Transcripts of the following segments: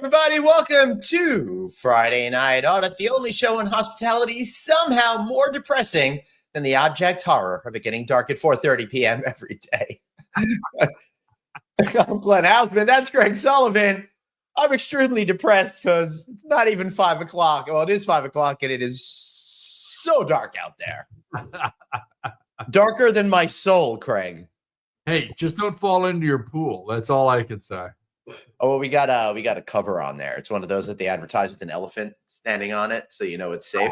Everybody, welcome to Friday Night Audit, the only show in hospitality somehow more depressing than the abject horror of it getting dark at 4:30 p.m. every day. I'm Glenn Hausman. That's Greg Sullivan. I'm extremely depressed because it's not even 5 o'clock. Well, it is 5 o'clock, and it is so dark out there. Darker than my soul, Craig. Hey, just don't fall into your pool. That's all I can say. Oh, well, we got a cover on there. It's one of those that they advertise with an elephant standing on it, so you know it's safe.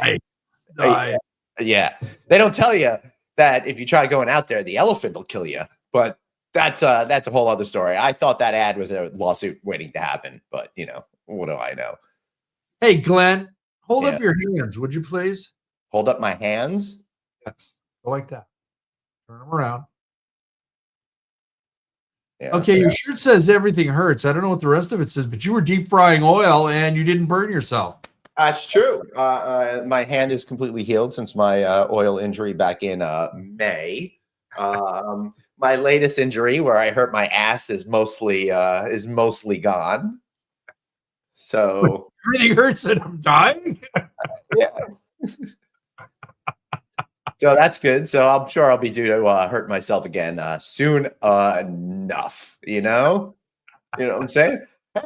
Yeah, they don't tell you that if you try going out there, the elephant will kill you. But that's a whole other story. I thought that ad was a lawsuit waiting to happen, but you know, what do I know? Hey, Glenn, hold up your hands, would you please? Hold up my hands. Yes, go like that. Turn them around. Yeah, okay, your shirt says everything hurts. I don't know what the rest of it says, but you were deep frying oil and you didn't burn yourself. That's true. My hand is completely healed since my oil injury back in May. My latest injury, where I hurt my ass, is mostly gone. So everything hurts and I'm dying. Yeah. So that's good. So I'm sure I'll be due to hurt myself again soon enough. You know what I'm saying? Hey,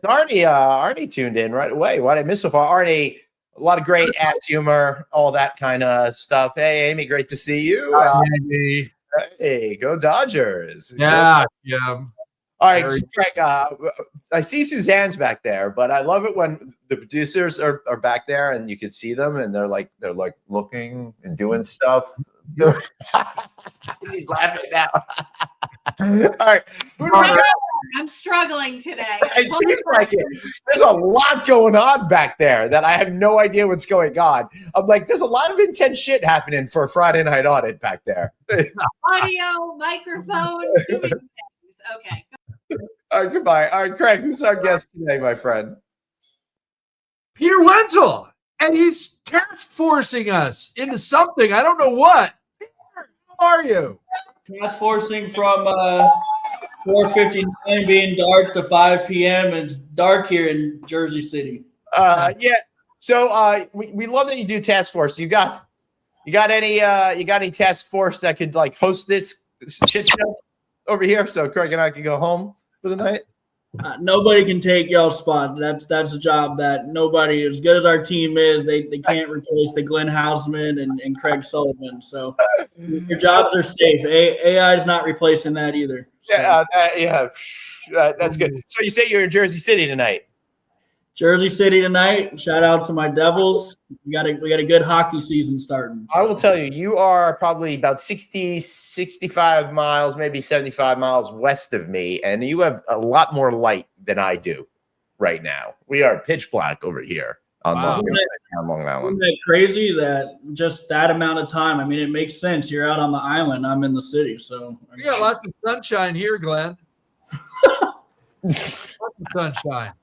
Arnie tuned in right away. What did I miss so far? Arnie, a lot of great ass humor, all that kind of stuff. Hey, Amy, great to see you. Hey, go Dodgers. Yeah. All right, so Craig, I see Suzanne's back there, but I love it when the producers are back there and you can see them and they're like looking and doing stuff. He's laughing now. All right, I'm struggling today. It seems like it. There's a lot going on back there that I have no idea what's going on. I'm like, there's a lot of intense shit happening for a Friday Night Audit back there. Audio, microphone, doing things. Okay. All right, goodbye. All right, Craig, who's our guest today, my friend? Peter Wenzell, and he's task forcing us into something. I don't know what. Peter, how are you? Task forcing from 4:59 being dark to 5 p.m. and it's dark here in Jersey City. Yeah. So we love that you do task force. You got any task force that could like host this shit show over here so Craig and I can go home for the night? Nobody can take y'all's spot. That's a job that nobody, as good as our team is, they can't replace the Glenn Hausman and Craig Sullivan. So your jobs are safe. AI is not replacing that either. So. Yeah, that's good. So you say you're in Jersey City tonight? Jersey City tonight. Shout out to my Devils. We got a good hockey season starting. So. I will tell you, you are probably about 60, 65 miles, maybe 75 miles west of me, and you have a lot more light than I do right now. We are pitch black over here on Long Island. Isn't that crazy that just that amount of time? I mean, it makes sense. You're out on the island. I'm in the city. So we got lots of sunshine here, Glenn. Lots of sunshine.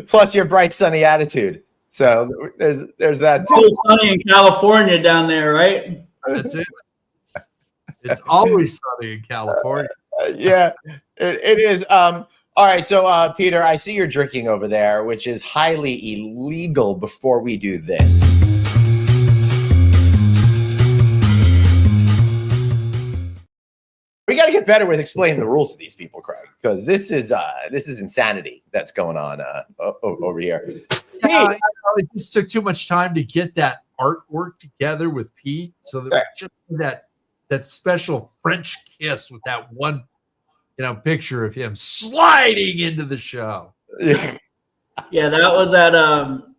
Plus your bright, sunny attitude. So there's that. It's sunny in California down there, right? That's it. It's always sunny in California. Yeah, it is. All right, so Peter, I see you're drinking over there, which is highly illegal. Before we do this, we got to get better with explaining the rules to these people, Craig, because this is insanity that's going on over here. Yeah, it just took too much time to get that artwork together with Pete, so that just that special French kiss with that one, picture of him sliding into the show. Yeah, that was at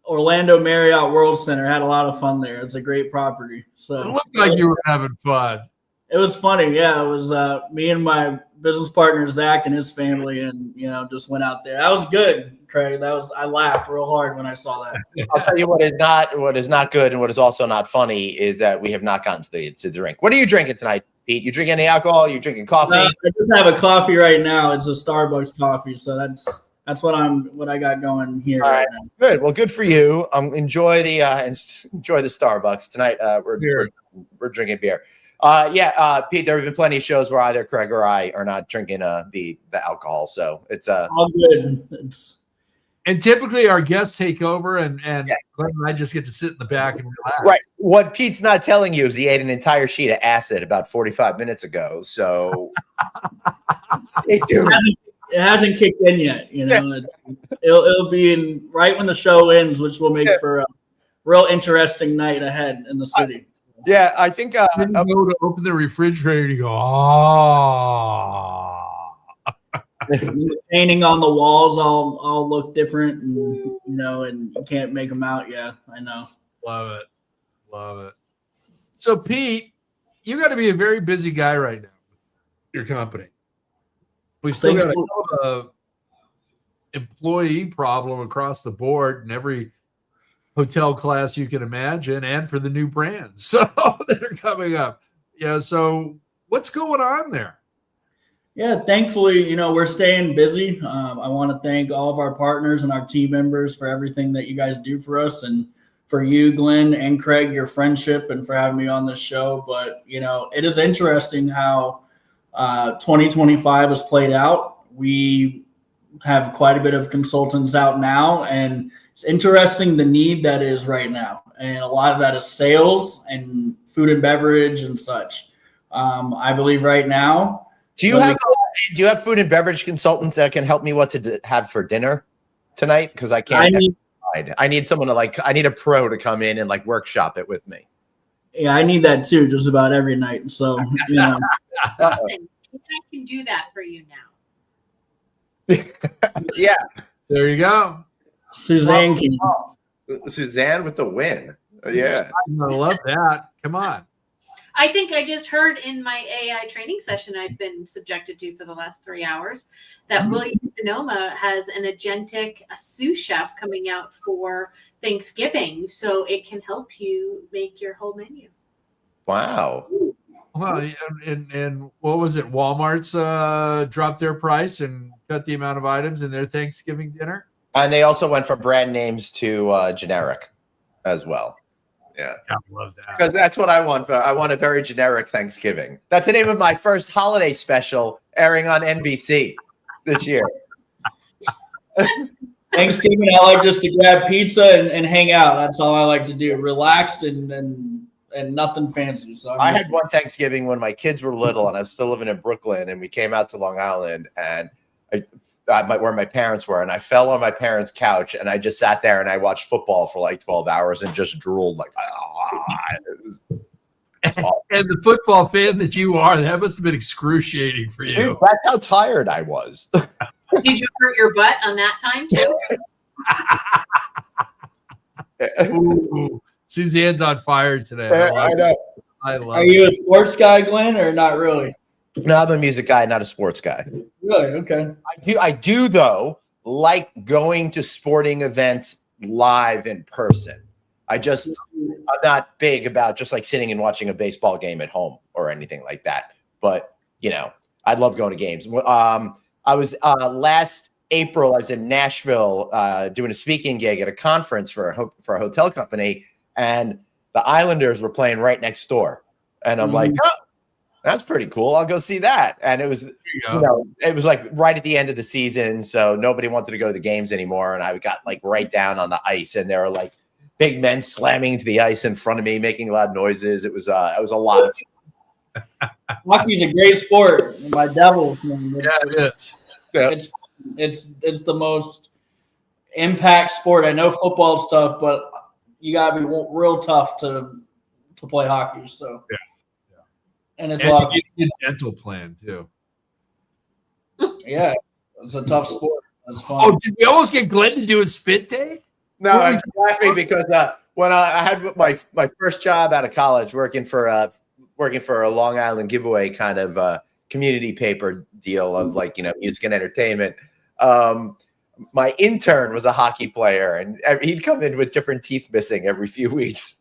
Orlando Marriott World Center. Had a lot of fun there. It's a great property. So it looked like you were having fun. It was funny. Yeah, it was me and my business partner Zach and his family, and just went out there. That was good, Craig. I laughed real hard when I saw that. I'll tell you what is not good, and what is also not funny is that we have not gotten to drink. What are you drinking tonight, Pete? You drinking any alcohol? You drinking coffee? I just have a coffee right now. It's a Starbucks coffee, so that's what I got going here. All right, now. Good. Well, good for you. Enjoy the Starbucks tonight. We're drinking beer. Pete, there have been plenty of shows where either Craig or I are not drinking the alcohol, so it's all good. And typically our guests take over, and Yeah. Glenn and I just get to sit in the back and relax. right. What Pete's not telling you is he ate an entire sheet of acid about 45 minutes ago. So stay tuned. It hasn't kicked in yet. You know, it'll be in right when the show ends, which will make for a real interesting night ahead in the city. Yeah, I think Then you go to open the refrigerator and you go, oh. The painting on the walls all look different, and you know, and you can't make them out. Yeah, I know. Love it. So Pete, you got to be a very busy guy right now with your company. We've still got a employee problem across the board in every hotel class you can imagine, and for the new brands so that are coming up. Yeah. So what's going on there? Yeah, thankfully, you know, we're staying busy. I want to thank all of our partners and our team members for everything that you guys do for us, and for you, Glenn and Craig, your friendship, and for having me on this show. But, you know, it is interesting how 2025 has played out. We have quite a bit of consultants out now, and it's interesting the need that is right now. And a lot of that is sales and food and beverage and such. I believe right now, do you have food and beverage consultants that can help me what to have for dinner tonight? Because I can't. I need someone I need a pro to come in and workshop it with me. Yeah, I need that too, just about every night. So, you know. I can do that for you now. Yeah. There you go. Suzanne Suzanne with the win. Yeah. I love that. Come on. I think I just heard in my AI training session I've been subjected to for the last 3 hours that William Sonoma has an agentic sous chef coming out for Thanksgiving, so it can help you make your whole menu. Wow. Well, and what was it? Walmart's dropped their price and cut the amount of items in their Thanksgiving dinner. And they also went from brand names to generic as well. Yeah, I love that. Because that's what I want. I want a very generic Thanksgiving. That's the name of my first holiday special airing on NBC this year. Thanksgiving, I like just to grab pizza and hang out. That's all I like to do. Relaxed and nothing fancy. So I had one Thanksgiving when my kids were little and I was still living in Brooklyn, and we came out to Long Island, and where my parents were, and I fell on my parents' couch, and I just sat there and I watched football for 12 hours and just drooled it was awesome. And the football fan that you are, that must have been excruciating for you. Dude, that's how tired I was. Did you hurt your butt on that time too? Ooh, Suzanne's on fire today. I know. I love Are you a sports guy, Glenn, or not really? No, I'm a music guy, not a sports guy. Really? Okay. I do though like going to sporting events live in person. I'm not big about just sitting and watching a baseball game at home or anything like that. But I'd love going to games. I was last April. I was in Nashville doing a speaking gig at a conference for a hotel company, and the Islanders were playing right next door. And I'm like, oh, that's pretty cool. I'll go see that. And it was, it was right at the end of the season, so nobody wanted to go to the games anymore. And I got right down on the ice, and there were big men slamming into the ice in front of me, making loud noises. It was a lot of fun. Hockey's a great sport. My devil. Yeah, it is. So, It's the most impact sport. I know football stuff, but you gotta be real tough to play hockey. So yeah. And it's a lot of fun. You get a dental plan too. Yeah, it's a tough sport. It's fun. Oh, did we almost get Glenn to do a spit take? No, I'm laughing because when I had my first job out of college working for a Long Island giveaway kind of community paper deal of music and entertainment. My intern was a hockey player, and he'd come in with different teeth missing every few weeks.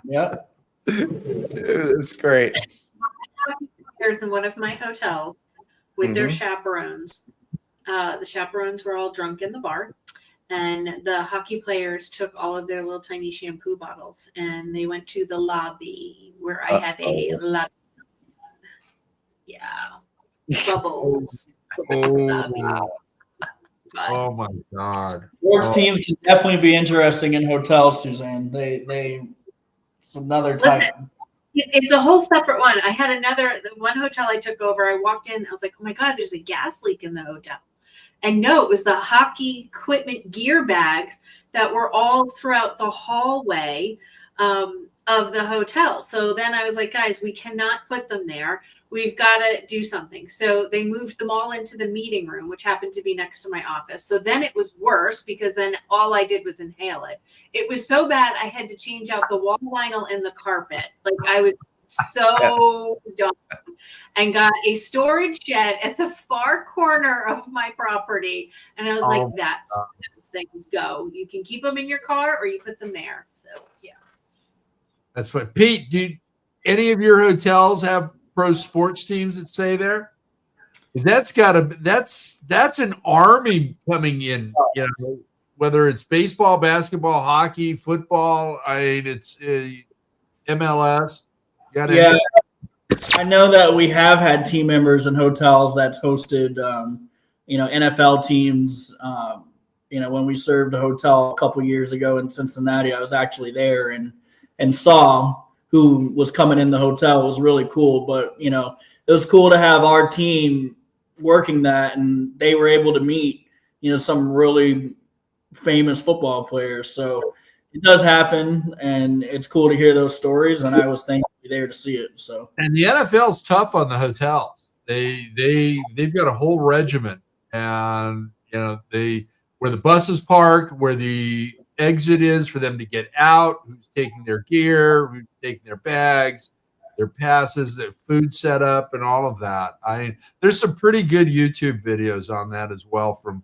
Yeah, it was great. There's in one of my hotels with their chaperones. The chaperones were all drunk in the bar, and the hockey players took all of their little tiny shampoo bottles and they went to the lobby where I had a lobby. Yeah, bubbles. Oh, oh my God. Sports teams can definitely be interesting in hotels, Suzanne. It's another type. Listen, it's a whole separate one. I had the one hotel I took over. I walked in, I was like, oh my God, there's a gas leak in the hotel. And no, it was the hockey equipment gear bags that were all throughout the hallway of the hotel. So then I was like, guys, we cannot put them there. We've got to do something. So they moved them all into the meeting room, which happened to be next to my office. So then it was worse because then all I did was inhale it. It was so bad I had to change out the wall vinyl and the carpet. Like I was so dumb, and got a storage shed at the far corner of my property. And I was like, that's how those things go. You can keep them in your car or you put them there. So yeah. That's fine. Pete, do any of your hotels have pro sports teams that stay there? Because that's an army coming in, you know, whether it's baseball, basketball, hockey, football. I mean, it's MLS. Yeah, I know that we have had team members in hotels that's hosted, NFL teams. When we served a hotel a couple years ago in Cincinnati, I was actually there and saw who was coming in the hotel. It was really cool. But, it was cool to have our team working that, and they were able to meet, some really famous football players. So it does happen, and it's cool to hear those stories, and I was thankful there to see it. So, and the NFL's tough on the hotels. They've got a whole regiment, and where the buses park, where the exit is for them to get out, who's taking their gear, who's taking their bags, their passes, their food setup, and all of that. I mean, there's some pretty good YouTube videos on that as well from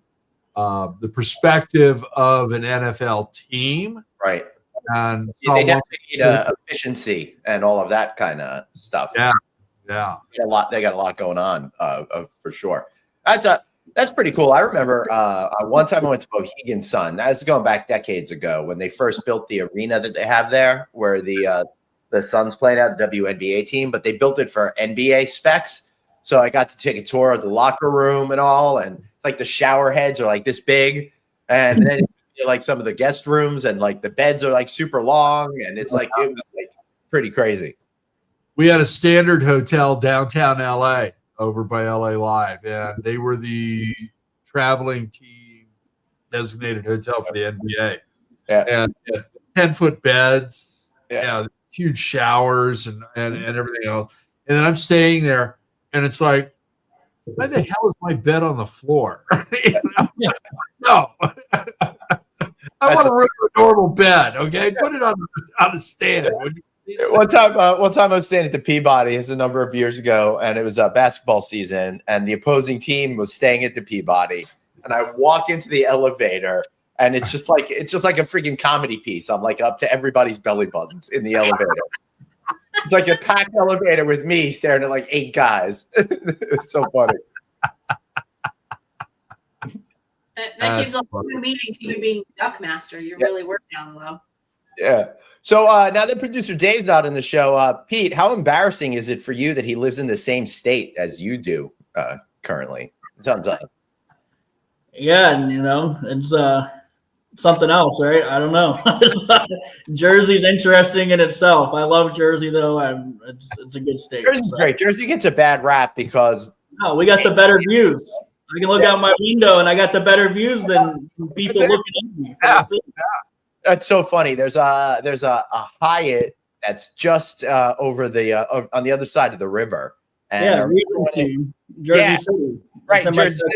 the perspective of an NFL team. Right. And they definitely need efficiency and all of that kind of stuff. Yeah. They got a lot going on for sure. That's pretty cool. I remember one time I went to Mohegan Sun. That was going back decades ago when they first built the arena that they have there, where the Suns played at, the WNBA team, but they built it for NBA specs. So I got to take a tour of the locker room and all, and it's like the shower heads are like this big, and then like some of the guest rooms, and like the beds are like super long, and it was like pretty crazy. We had a Standard Hotel downtown LA over by LA Live, and they were the traveling team designated hotel for the NBA. Yeah. And 10-foot beds, huge showers and everything else. And then I'm staying there, and it's like, why the hell is my bed on the floor? No. I want a normal bed, okay? Put it on a stand. One time I was staying at the Peabody. It's a number of years ago, and it was basketball season, and the opposing team was staying at the Peabody. And I walk into the elevator, and it's just like a freaking comedy piece. I'm like up to everybody's belly buttons in the elevator. It's like a packed elevator with me staring at like 8 guys. It's so funny. That gives a whole new meaning to you being duck master. You're really working on low. Yeah. So now that producer Dave's not in the show, Pete, how embarrassing is it for you that he lives in the same state as you do currently? It sounds like. Yeah, and it's something else, right? I don't know. Jersey's interesting in itself. I love Jersey, though. It's a good state. Jersey's great. Jersey gets a bad rap because we got the better views. I can look out my window, and I got the better views than people looking at me. That's so funny. There's a Hyatt that's just over the on the other side of the river. And Regency, Jersey City. Right, Jersey City.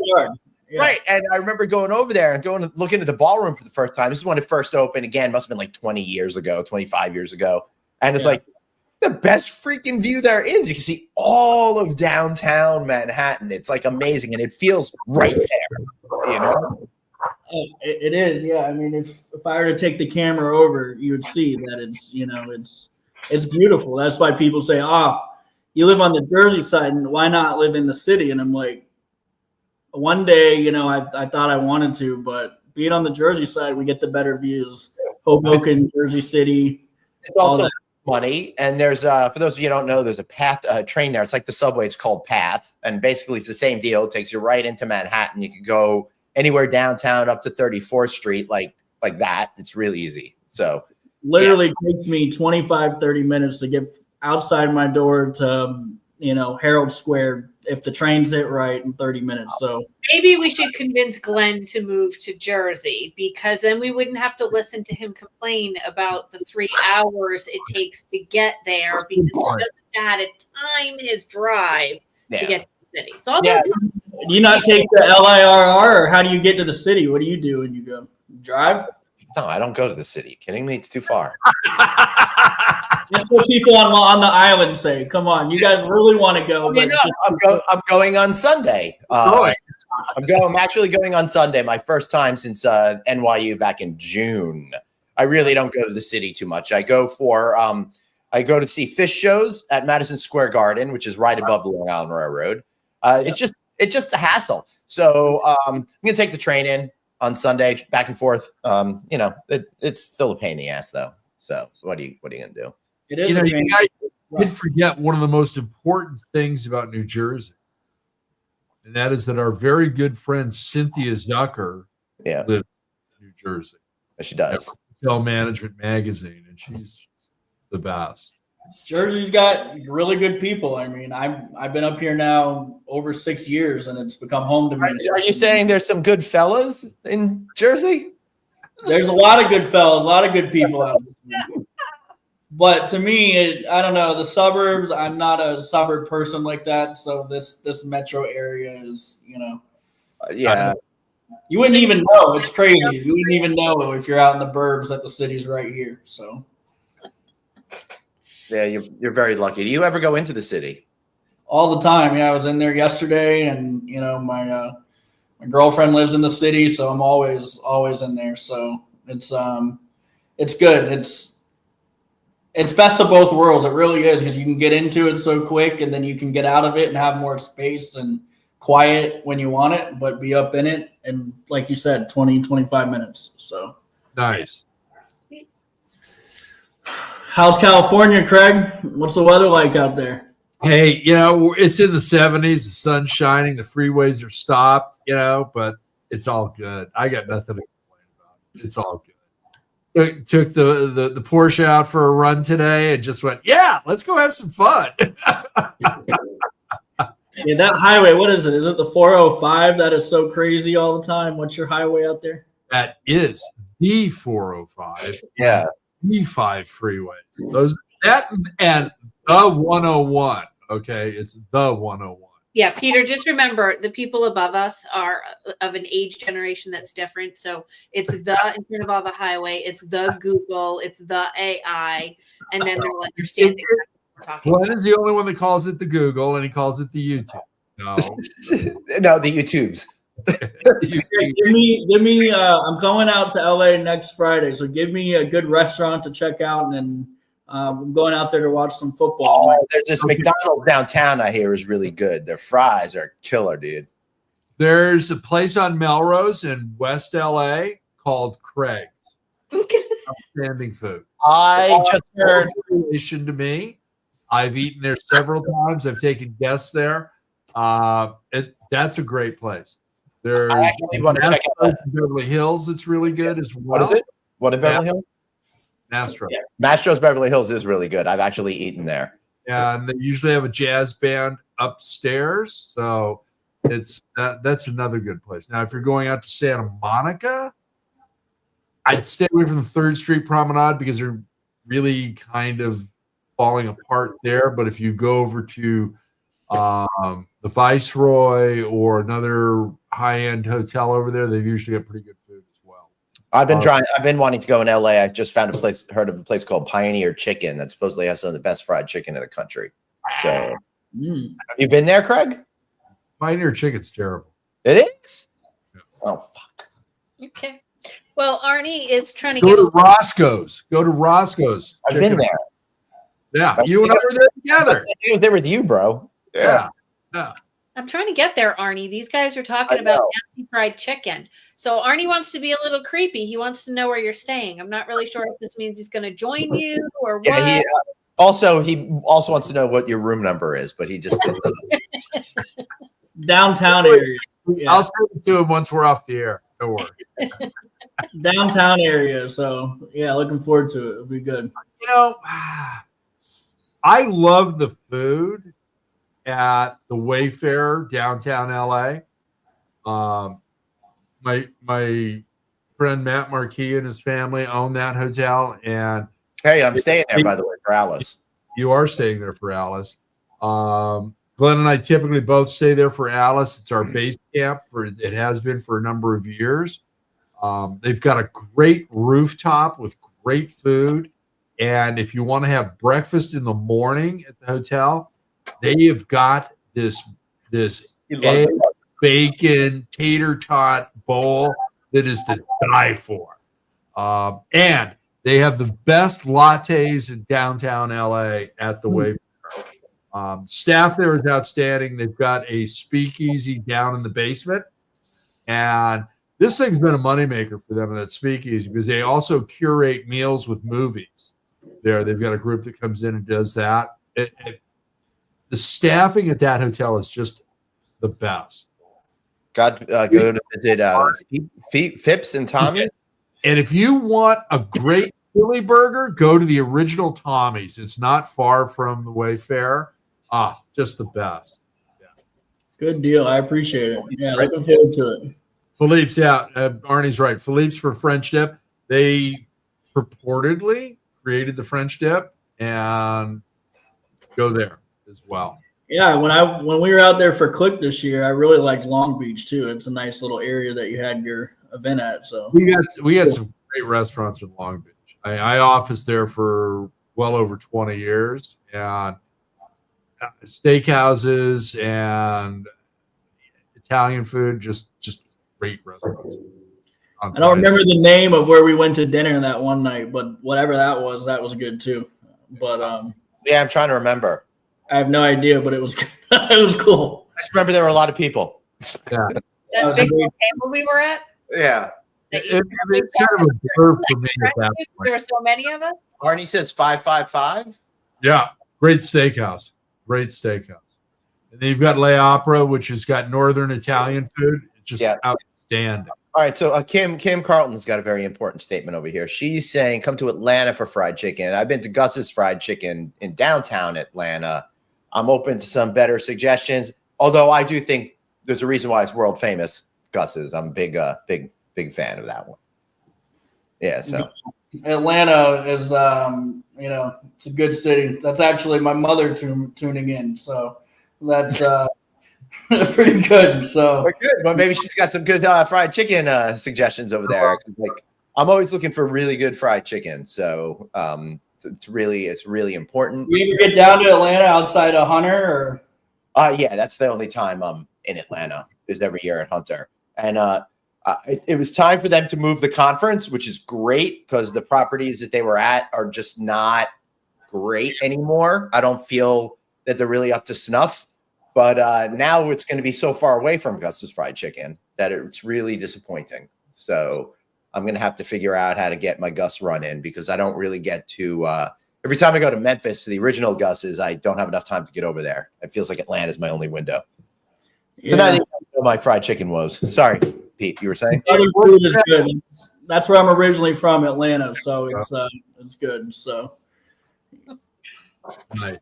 Yeah. Right, and I remember going over there and looking at the ballroom for the first time. This is when it first opened. Again, must have been like 20 years ago, 25 years ago. And it's like the best freaking view there is. You can see all of downtown Manhattan. It's like amazing, and it feels right there, It is, yeah. I mean, if I were to take the camera over, you would see that it's beautiful. That's why people say, you live on the Jersey side, and why not live in the city? And I'm like, one day, I thought I wanted to, but being on the Jersey side, we get the better views. Hoboken, Jersey City. It's also money, and there's for those of you who don't know, there's a path train there. It's like the subway. It's called Path, and basically it's the same deal. It takes you right into Manhattan. You can go anywhere downtown up to 34th Street, like that. It's really easy. So literally takes me 25, 30 minutes to get outside my door to Herald Square if the trains hit right in 30 minutes. So maybe we should convince Glenn to move to Jersey, because then we wouldn't have to listen to him complain about the 3 hours it takes to get there, because he doesn't know how to time his drive to get to the city. It's all about time. Do you not take the LIRR, or how do you get to the city? What do you do when you go? Drive? No, I don't go to the city. Kidding me? It's too far. That's what people on the island say. Come on, you guys really want to go? But I'm going on Sunday. I'm actually going on Sunday. My first time since NYU back in June. I really don't go to the city too much. I go to see fish shows at Madison Square Garden, which is right above the Long Island Railroad. It's just a hassle. So I'm gonna take the train in on Sunday, back and forth. It's still a pain in the ass though. So what are you gonna do? It is. You guys did forget one of the most important things about New Jersey, and that is that our very good friend Cynthia Zucker lives in New Jersey. Yes, she does. Wenzell Management Magazine, and she's the best. Jersey's got really good people. I mean, I've been up here now over 6 years, and it's become home to me. Are you saying there's some good fellas in Jersey? There's a lot of good fellas, a lot of good people out there. But to me, I don't know, the suburbs, I'm not a suburb person like that. So this metro area is, Yeah. You wouldn't even know. It's crazy. You wouldn't even know if you're out in the burbs that the city's right here. So. Yeah, you're very lucky. Do you ever go into the city? All the time. Yeah, I was in there yesterday, and my girlfriend lives in the city, so I'm always in there. So it's good. It's best of both worlds. It really is, because you can get into it so quick, and then you can get out of it and have more space and quiet when you want it, but be up in it. And like you said, 20, 25 minutes. So nice. How's California, Craig? What's the weather like out there? Hey, it's in the 70s. The sun's shining. The freeways are stopped, but it's all good. I got nothing to complain about. It's all good. Took the Porsche out for a run today and just went, let's go have some fun. Yeah, that highway, what is it? Is it the 405 that is so crazy all the time? What's your highway out there? That is the 405. Yeah. E5 freeways. That and the 101. Okay, it's the 101. Yeah, Peter, just remember the people above us are of an age generation that's different. So it's the in front of all the highway, it's the Google, it's the AI, and then they'll understand exactly what we're talking about. Glenn is the only one that calls it the Google, and he calls it the YouTube. No, no, the YouTubes. Give me. I'm going out to LA next Friday, so give me a good restaurant to check out, and then I'm going out there to watch some football. Oh, there's this McDonald's downtown I hear is really good. Their fries are killer, dude. There's a place on Melrose in West LA called Craig's. Outstanding food. I just heard relation to me. I've eaten there several times. I've taken guests there. That's a great place. There's I actually want to check out Beverly Hills. It's really good as well. What is it? What in Beverly Hills? Mastro. Yeah. Mastro's Beverly Hills is really good. I've actually eaten there. Yeah, and they usually have a jazz band upstairs, so that's another good place. Now, if you're going out to Santa Monica, I'd stay away from the 3rd Street Promenade because they're really kind of falling apart there. But if you go over to the Viceroy or another high-end hotel over there, they've usually got pretty good food as well. I've been wanting to go in LA. I just heard of a place called Pioneer Chicken that supposedly has some of the best fried chicken in the country. So have you been there, Craig? Pioneer Chicken's terrible. It is? Yeah. Oh, fuck. Okay. Well, Arnie is trying to go to Roscoe's. Go to Roscoe's. I've been there. Yeah, you and I were there together. I was there with you, bro. Yeah. I'm trying to get there, Arnie. These guys are talking I about know. nasty fried chicken. So Arnie wants to be a little creepy. He wants to know where you're staying. I'm not really sure if this means he's going to join you or Yeah, what. he also wants to know what your room number is, but he just does not. Downtown area. Yeah. I'll send it to him once we're off the air. Don't worry. Downtown area. So yeah, looking forward to it. It'll be good. You know, I love the food at the Wayfair downtown LA. My friend Matt Marquis and his family own that hotel, and Hey, I'm staying there, by the way, for Alice. you are staying there for Alice. Glenn and I typically both stay there for Alice. It's our base camp it has been for a number of years. They've got a great rooftop with great food. And if you want to have breakfast in the morning at the hotel, they have got this egg, bacon, tater tot bowl that is to die for. And they have the best lattes in downtown LA at the Wayfair. Staff there is outstanding. They've got a speakeasy down in the basement. And this thing's been a moneymaker for them in that speakeasy because they also curate meals with movies there. They've got a group that comes in and does that. The staffing at that hotel is just the best. Go to visit Phipps and Tommy. And if you want a great Philly burger, go to the original Tommy's. It's not far from the Wayfair. Just the best. Good deal. I appreciate it. Yeah, looking forward to it. Philippe's out. Arnie's right. Philippe's for French dip. They purportedly created the French dip and go there as well. Yeah, when we were out there for Click this year, I really liked Long Beach too. It's a nice little area that you had your event at. So we had some great restaurants in Long Beach. I officed there for well over 20 years, and steakhouses and Italian food, just great restaurants. I don't remember the name of where we went to dinner that one night, but whatever that was good too. But Yeah, I'm trying to remember. I have no idea, but it was it was cool. I just remember there were a lot of people. Yeah. That big table we were at. Yeah. It's kind of a blur for me at that There point. were so many of us. Arnie says 555. Yeah, great steakhouse. Great steakhouse. And then you've got Le Opera, which has got northern Italian food. It's just outstanding. All right, so Kim Carlton's got a very important statement over here. She's saying, come to Atlanta for fried chicken. I've been to Gus's Fried Chicken in downtown Atlanta. I'm open to some better suggestions, although I do think there's a reason why it's world famous, Gus's. I'm a big fan of that one. Yeah, so. Atlanta is, it's a good city. That's actually my mother tuning in, so that's pretty good. So Good. Well, maybe she's got some good fried chicken suggestions over there. 'Cause, like, I'm always looking for really good fried chicken, so it's really important. You ever get down to Atlanta outside of Hunter, or? Yeah, that's the only time I'm in Atlanta is every year at Hunter, and it was time for them to move the conference, which is great because the properties that they were at are just not great anymore. I don't feel that they're really up to snuff. But now it's going to be so far away from Gus's Fried Chicken that it's really disappointing. So I'm going to have to figure out how to get my Gus run in because I don't really get to every time I go to Memphis to the original Gus's, I don't have enough time to get over there. It feels like Atlanta is my only window. Yeah. But I think my fried chicken woes. Sorry, Pete, you were saying? Other food is good. That's where I'm originally from, Atlanta. So it's good. So Nice.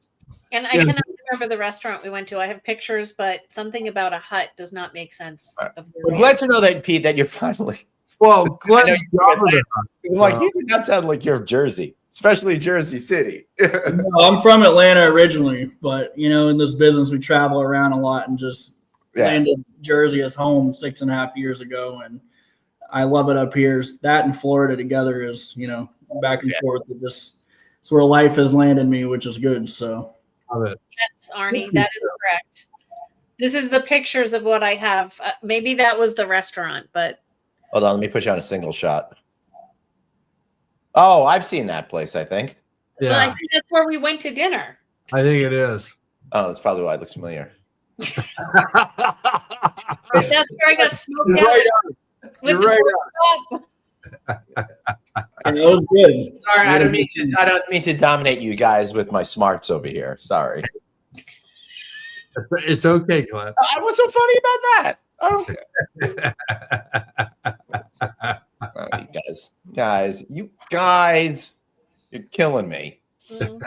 And I cannot remember the restaurant we went to. I have pictures, but something about a hut does not make sense. I'm glad to know that, Pete, that you're finally. Well, Glenn, I'm like, you do not sound like you're Jersey, especially Jersey City. no, I'm from Atlanta originally, but in this business we travel around a lot and just landed Jersey as home 6.5 years ago, and I love it up here. That and Florida together is back and forth. It's where life has landed me, which is good. So. Yes, Arnie, that is correct. This is the pictures of what I have. Maybe that was the restaurant, but Hold on, let me put you on a single shot. Oh, I've seen that place, I think. Yeah, well, I think that's where we went to dinner. I think it is. Oh, that's probably why it looks familiar. Right, that's where I got smoked You're out right with You're the right pork chop. And that was good. Sorry, I don't mean to dominate you guys with my smarts over here. Sorry. It's okay, Glenn. What's so funny about that? You guys, you're killing me. Mhm.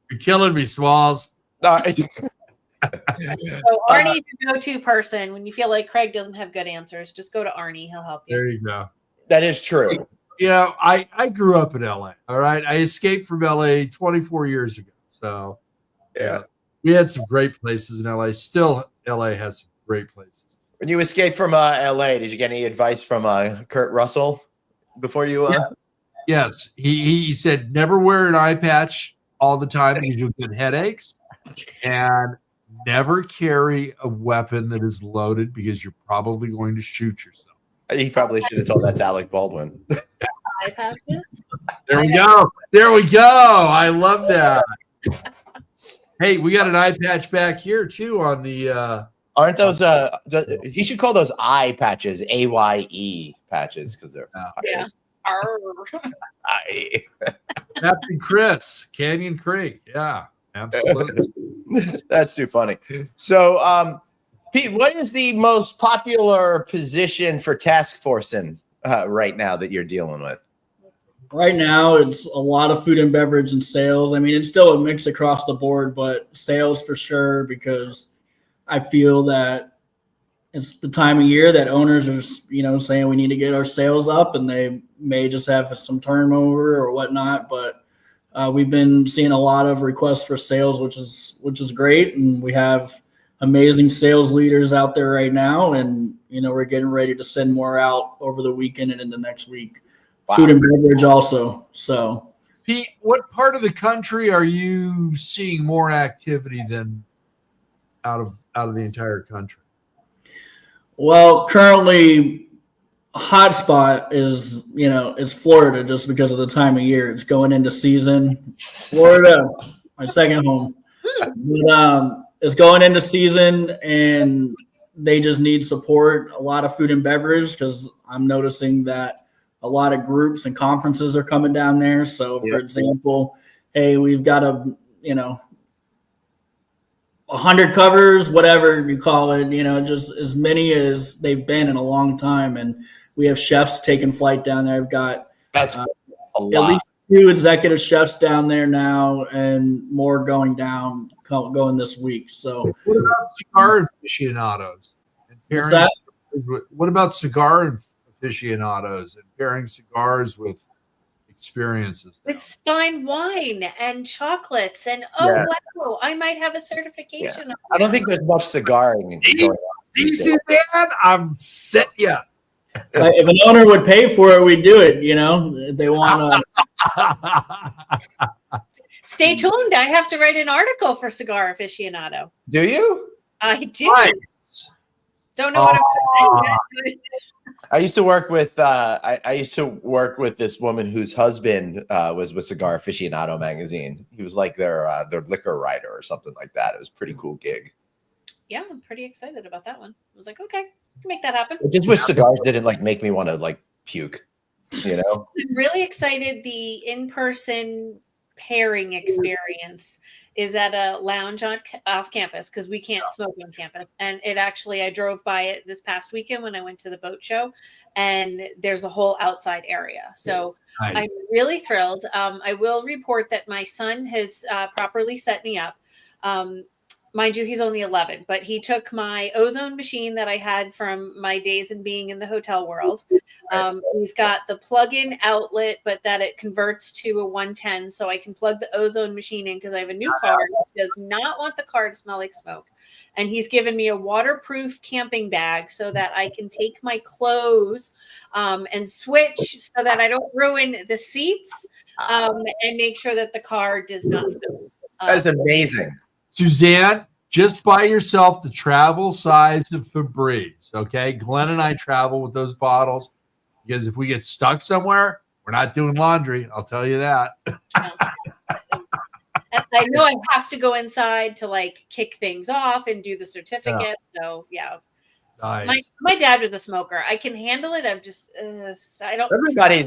You're killing me, Smalls. No, So Arnie's your go-to person when you feel like Craig doesn't have good answers. Just go to Arnie; he'll help you. There you go. that is true. You know, I grew up in LA. All right. I escaped from LA 24 years ago. So Yeah. We had some great places in LA. Still, LA has some great places. When you escaped from LA, did you get any advice from Kurt Russell before you? Yes. He said never wear an eye patch all the time because you'll get headaches, and never carry a weapon that is loaded because you're probably going to shoot yourself. He probably should have told that to Alec Baldwin. Eye patches. There we go. There we go. I love that. Hey, we got an eye patch back here too on the Aren't those he should call those eye patches AYE patches because they're Yeah. Arr. eye. Captain Chris, Canyon Creek. Yeah, absolutely. That's too funny. So Pete, what is the most popular position for task forcing right now that you're dealing with? Right now, it's a lot of food and beverage and sales. I mean, it's still a mix across the board, but sales for sure, because I feel that it's the time of year that owners are, saying we need to get our sales up, and they may just have some turnover or whatnot. But we've been seeing a lot of requests for sales, which is great, and we have amazing sales leaders out there right now, and we're getting ready to send more out over the weekend and into next week. Wow. Food and beverage also. So, Pete, what part of the country are you seeing more activity than out of the entire country? Well, currently, a hot spot is it's Florida, just because of the time of year. It's going into season. Florida, my second home. But, it's going into season, and they just need support. A lot of food and beverage, because I'm noticing that a lot of groups and conferences are coming down there. So, for example, hey, we've got 100 covers, whatever you call it, just as many as they've been in a long time. And we have chefs taking flight down there. I've got That's a lot. At least 2 executive chefs down there now, and more going this week. So what about cigar aficionados? What about cigar aficionados and pairing cigars with experiences? With fine wine and chocolates, and wow, I might have a certification. Yeah. I don't think there's much cigaring going on. See, Suzanne, I'm set you. If an owner would pay for it, we'd do it. If they want to. Stay tuned. I have to write an article for Cigar Aficionado. Do you? I do. Nice. Don't know what I'm saying. I used to work with this woman whose husband was with Cigar Aficionado magazine. He was like their liquor writer or something like that. It was a pretty cool gig. Yeah, I'm pretty excited about that one. I was like, okay, can make that happen. Just wish cigars didn't make me want to puke. I'm really excited. The in-person pairing experience is at a lounge off campus, because we can't smoke on campus. And I drove by it this past weekend when I went to the boat show, and there's a whole outside area. So nice. I'm really thrilled. I will report that my son has properly set me up. Mind you, he's only 11, but he took my ozone machine that I had from my days in being in the hotel world. He's got the plug-in outlet, but that it converts to a 110, so I can plug the ozone machine in, because I have a new car that does not want the car to smell like smoke. And he's given me a waterproof camping bag so that I can take my clothes and switch so that I don't ruin the seats, and make sure that the car does not smell. That is amazing. Suzanne, just buy yourself the travel size of Febreze, okay? Glenn and I travel with those bottles, because if we get stuck somewhere, we're not doing laundry. I'll tell you that. And I know I have to go inside to like kick things off and do the certificate. So yeah. Nice. My dad was a smoker. I can handle it. I'm just I don't.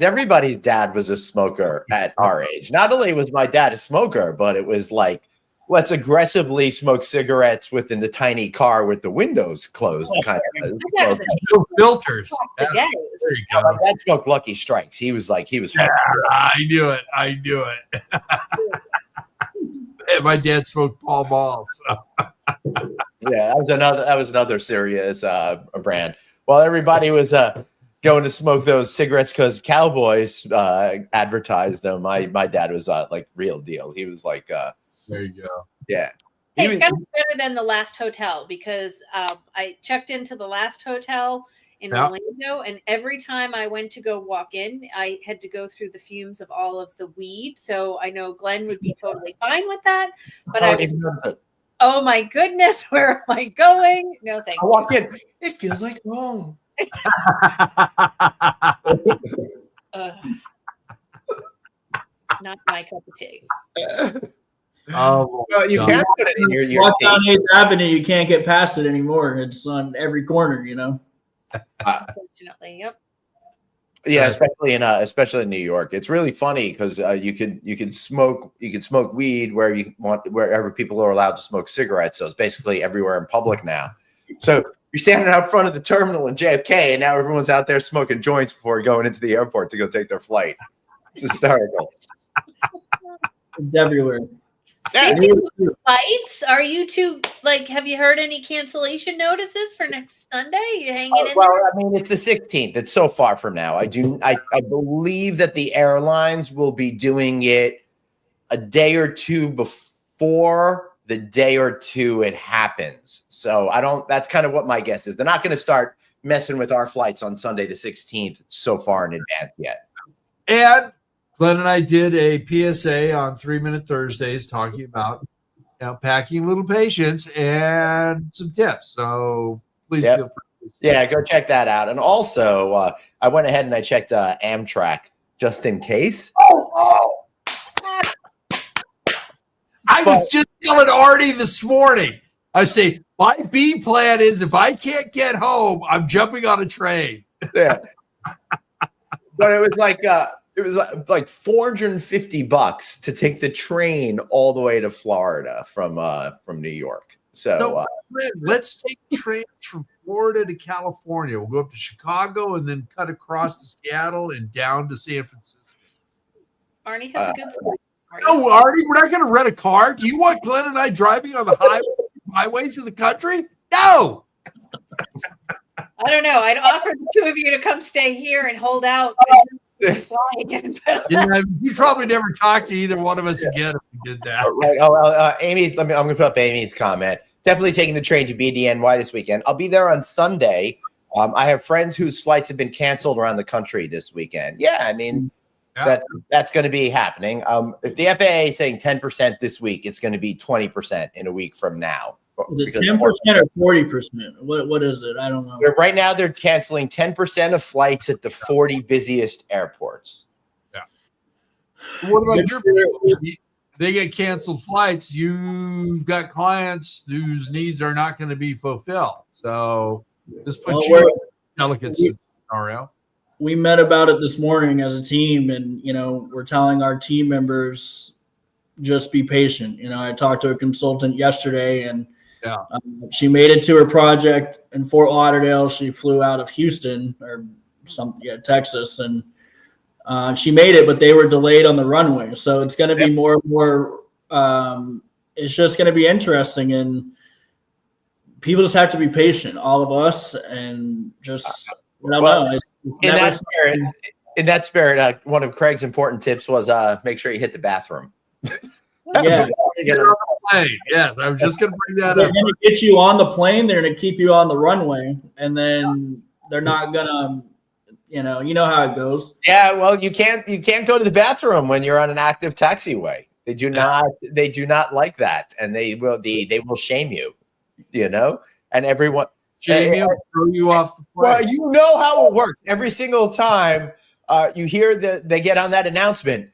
Everybody's dad was a smoker at our age. Not only was my dad a smoker, but it was like, let's aggressively smoke cigarettes within the tiny car with the windows closed. Kind of no filters. Yeah. There you go. My dad smoked Lucky Strikes. He was I knew it. And my dad smoked Pall Mall. So. Yeah, that was another serious brand. Well, everybody was going to smoke those cigarettes because Cowboys advertised them. My dad was like real deal. He was like, there you go. Yeah. Hey, it's kind of better than the last hotel because I checked into the last hotel in Orlando, and every time I went to go walk in, I had to go through the fumes of all of the weed. So I know Glenn would be totally fine with that, but I was, oh my goodness, where am I going? No, thank you. I walk in, it feels like home. Not my cup of tea. Oh, well, you can't put it in your walk down 8th Avenue, you can't get past it anymore. It's on every corner, you know. Unfortunately, yep. Yeah, especially in New York. It's really funny because you can smoke weed wherever people are allowed to smoke cigarettes. So it's basically everywhere in public now. So you're standing out front of the terminal in JFK, and now everyone's out there smoking joints before going into the airport to go take their flight. It's hysterical. It's everywhere. Speaking of flights, are you two have you heard any cancellation notices for next Sunday? You hanging in well, there? I mean, it's the 16th. It's so far from now. I believe that the airlines will be doing it a day or two before the day or two it happens. So that's kind of what my guess is. They're not going to start messing with our flights on Sunday the 16th so far in advance yet. And Glenn and I did a PSA on 3 Minute Thursdays talking about packing a little patience and some tips. So please feel free. Yeah, go check that out. And also, I went ahead and I checked Amtrak just in case. I was just telling Artie this morning. I say my B plan is if I can't get home, I'm jumping on a train. Yeah, but it was like $450 to take the train all the way to Florida from New York. So let's take trains from Florida to California. We'll go up to Chicago and then cut across to Seattle and down to San Francisco. Arnie has a good story. No, Artie, we're not going to rent a car. Do you want Glenn and I driving on the highways of the country? No. I don't know. I'd offer the two of you to come stay here and hold out. You probably never talk to either one of us again if we did that. Right. Oh, well, Amy's. I'm going to put up Amy's comment. Definitely taking the train to BDNY this weekend. I'll be there on Sunday. I have friends whose flights have been canceled around the country this weekend. Yeah, I mean, that's going to be happening. If the FAA is saying 10% this week, it's going to be 20% in a week from now. Is it 10% or 40%? What is it? I don't know. Right now, they're canceling 10% of flights at the 40 busiest airports. Yeah. What about your people? They get canceled flights. You've got clients whose needs are not going to be fulfilled. So this puts you in a delicate scenario. We met about it this morning as a team, and we're telling our team members just be patient. I talked to a consultant yesterday, and she made it to her project in Fort Lauderdale. She flew out of Houston or Texas, and she made it, but they were delayed on the runway. So it's going to be more and more. It's just going to be interesting, and people just have to be patient. All of us, and just. In that spirit, one of Craig's important tips was make sure you hit the bathroom. Yeah. Yes, I was just going to bring that up. They're going to get you on the plane. They're going to keep you on the runway, and then they're not going to, you know how it goes. Yeah, well, you can't go to the bathroom when you're on an active taxiway. They do not like that, and they will shame you, and everyone. Shame you, throw you off the plane. Well, you know how it works. Every single time you hear that they get on that announcement,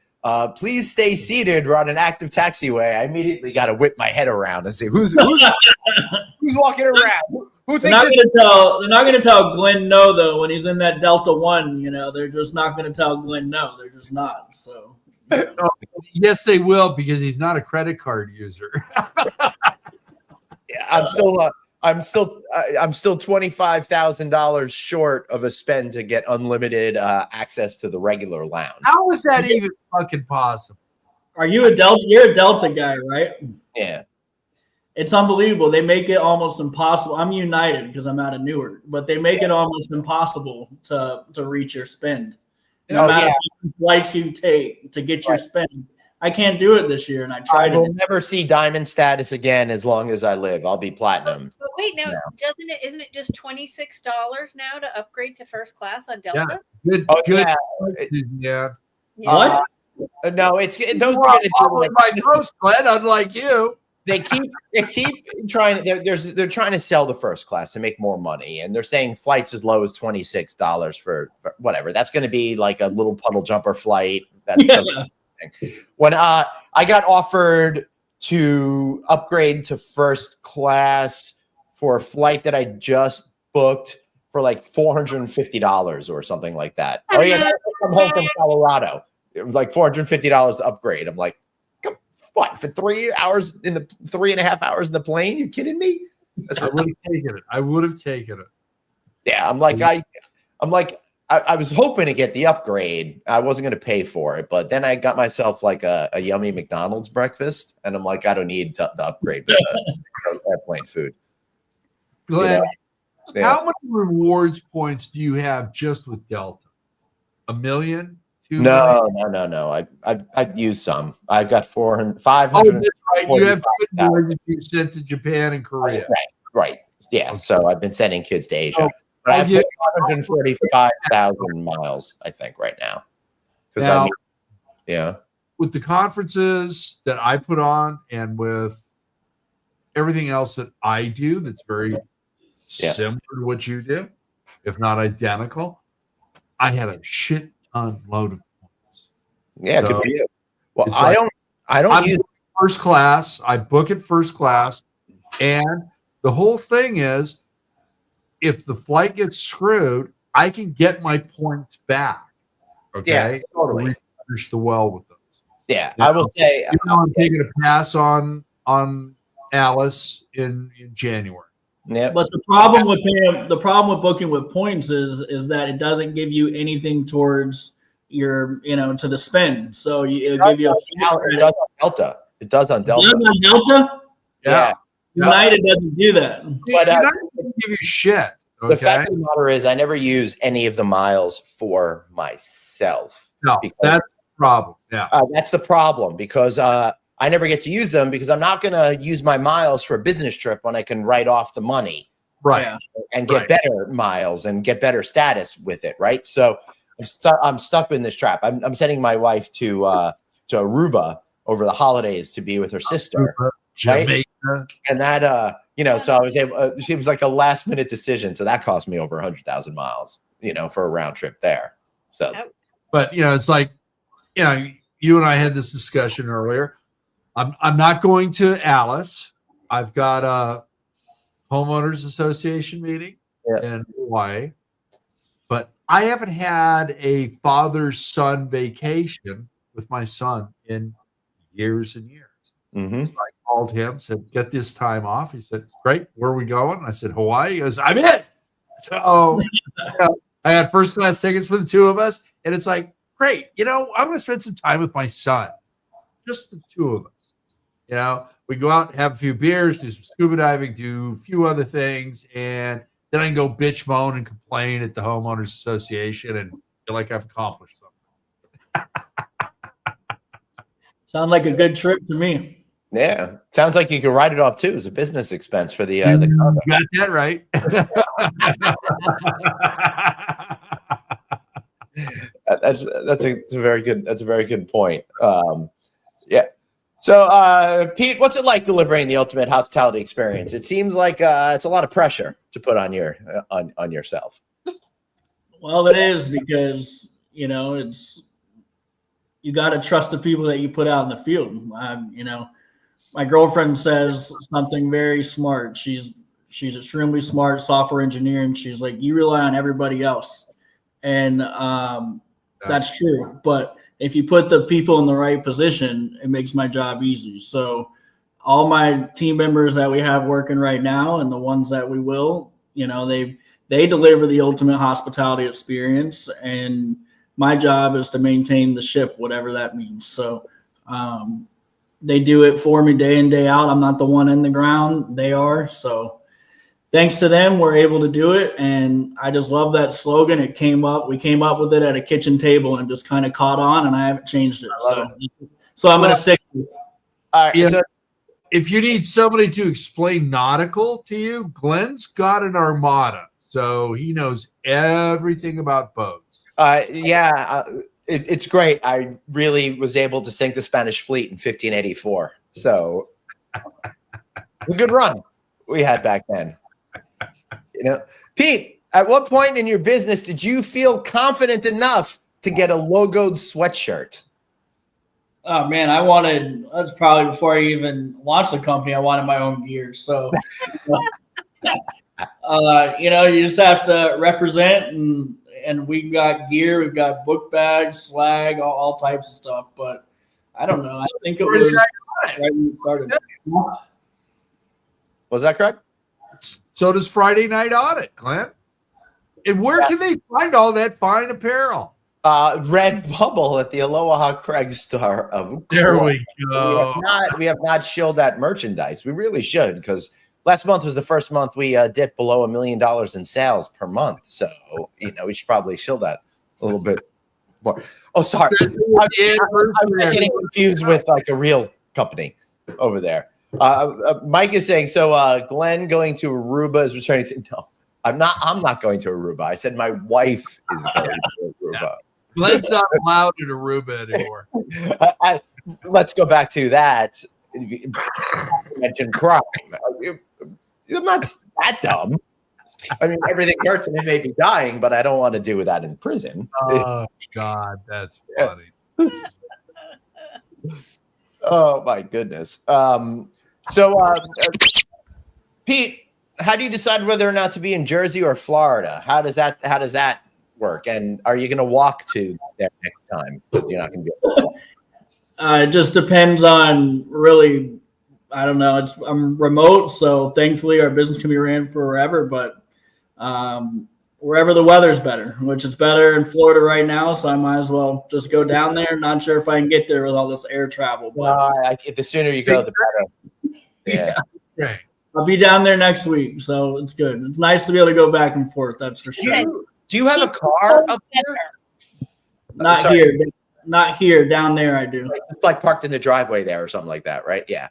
please stay seated. We're on an active taxiway. I immediately got to whip my head around and say, who's walking around? Who They're thinks not gonna tell Glenn no though when he's in that Delta One. They're just not gonna tell Glenn no. They're just not. So. Yes, they will, because he's not a credit card user. Yeah, I'm still $25,000 short of a spend to get unlimited access to the regular lounge. How is that even fucking possible? Are you a Delta? You're a Delta guy, right? Yeah. It's unbelievable. They make it almost impossible. I'm United because I'm out of Newark, but they make it almost impossible to reach your spend. No matter how many flights you take to get your spend. I can't do it this year, and I tried. I will never see diamond status again as long as I live. I'll be platinum. But wait, now isn't it just $26 now to upgrade to first class on Delta? Yeah. Good. Yeah. What? No, those are going to do like my first Glenn, unlike you. They keep trying. They're trying to sell the first class to make more money, and they're saying flights as low as $26 for whatever. That's going to be like a little puddle jumper flight. When I got offered to upgrade to first class for a flight that I just booked for like $450 or something like that. Oh yeah, I'm home from Colorado. It was like $450 to upgrade. I'm like, what, for 3 hours in the 3.5 hours in the plane? You kidding me? I would have taken it. Yeah, I'm like, I was hoping to get the upgrade. I wasn't going to pay for it, but then I got myself like a yummy McDonald's breakfast, and I'm like, I don't need the upgrade with the airplane food. Glenn, how many rewards points do you have just with Delta? 1 million? 2 million? No. I've used some. I've got 400, 500. Oh, that's right. You have kids you sent to Japan and Korea. Right. Yeah. So I've been sending kids to Asia. But I have 545,000 miles, I think, right now. With the conferences that I put on and with everything else that I do that's very similar to what you do, if not identical, I had a shit ton load of points. Yeah, good for you. Well, I don't use first class. I book it first class, and the whole thing is, if the flight gets screwed, I can get my points back. Okay, yeah, totally. Finish the well with those. Yeah, I will say I'm taking a pass on Alice in January. Yeah, but the problem with booking with points is that it doesn't give you anything towards your to the spend. So it'll give you it does on Delta. It does on Delta. It does on Delta? Yeah. United doesn't do that. But United doesn't give you shit. Okay? The fact of the matter is, I never use any of the miles for myself. No, that's the problem. Yeah, that's the problem because I never get to use them because I'm not going to use my miles for a business trip when I can write off the money, right, and get better miles and get better status with it, right? So I'm stuck in this trap. I'm sending my wife to Aruba over the holidays to be with her sister. Jamaica. Right? And that, so I was able, she was like a last minute decision. So that cost me over 100,000 miles, for a round trip there. So, but, it's like, you and I had this discussion earlier. I'm not going to Alice. I've got a homeowners association meeting in Hawaii, but I haven't had a father-son vacation with my son in years and years. Mm-hmm. So I called him, said, get this time off. He said, great, where are we going? I said, Hawaii. He goes, I'm in. So I had first class tickets for the two of us. And it's like, great, I'm going to spend some time with my son. Just the two of us. We go out, have a few beers, do some scuba diving, do a few other things. And then I can go bitch, moan, and complain at the homeowners association and feel like I've accomplished something. Sounds like a good trip to me. Yeah, sounds like you could write it off too as a business expense for the condo. You got that right. That's a very good point. Yeah. So, Pete, what's it like delivering the ultimate hospitality experience? It seems like it's a lot of pressure to put on on yourself. Well, it is because it's you got to trust the people that you put out in the field. You know, my girlfriend says something very smart. She's extremely smart, software engineer, and she's like, you rely on everybody else. And that's true. But if you put the people in the right position, it makes my job easy. So all my team members that we have working right now and the ones that we will, you know, they deliver the ultimate hospitality experience. And my job is to maintain the ship, whatever that means. So they do it for me day in, day out. I'm not the one in the ground. They are. So thanks to them, we're able to do it. And I just love that slogan. We came up with it at a kitchen table and just kind of caught on, and I haven't changed it. So I'm going to stick with it. All right. Yeah. So, If you need somebody to explain nautical to you, Glenn's got an armada, so he knows everything about boats. it's great. I really was able to sink the Spanish fleet in 1584. So a good run we had back then. You know, Pete, at what point in your business did you feel confident enough to get a logoed sweatshirt? Oh man, that's probably before I even launched the company. I wanted my own gear. So, you know, you just have to represent, and we got gear, we've got book bags, swag, all types of stuff. But I don't know. I think it was right when we started. Was that correct? So does Friday Night Audit, Glenn. And where can they find all that fine apparel? Red Bubble at the Aloha Craig store of There we go. We have not shilled that merchandise. We really should, because last month was the first month we dipped below $1 million in sales per month. So, you know, we should probably shill that a little bit more. Oh, sorry. I'm getting confused with like a real company over there. Mike is saying, so Glenn going to Aruba is returning to, no, I'm not going to Aruba. I said my wife is going to Aruba. Yeah. Glenn's not allowed in Aruba anymore. Let's go back to that. You mentioned crime. I'm not that dumb. I mean, everything hurts and it may be dying, but I don't want to do that in prison. Oh, God, that's funny. Oh, my goodness. Pete, how do you decide whether or not to be in Jersey or Florida? How does that work? And are you going to walk to there next time? You're not going to be able to. It just depends on really, I don't know. I'm remote, so thankfully our business can be ran forever, but wherever the weather's better, which it's better in Florida right now, so I might as well just go down there. Not sure if I can get there with all this air travel. But the sooner you go, the better. Yeah. Right. I'll be down there next week, so it's good. It's nice to be able to go back and forth, that's for sure. Do you have a car up there? Not here. Down there I do. It's like parked in the driveway there or something like that, right? Yeah.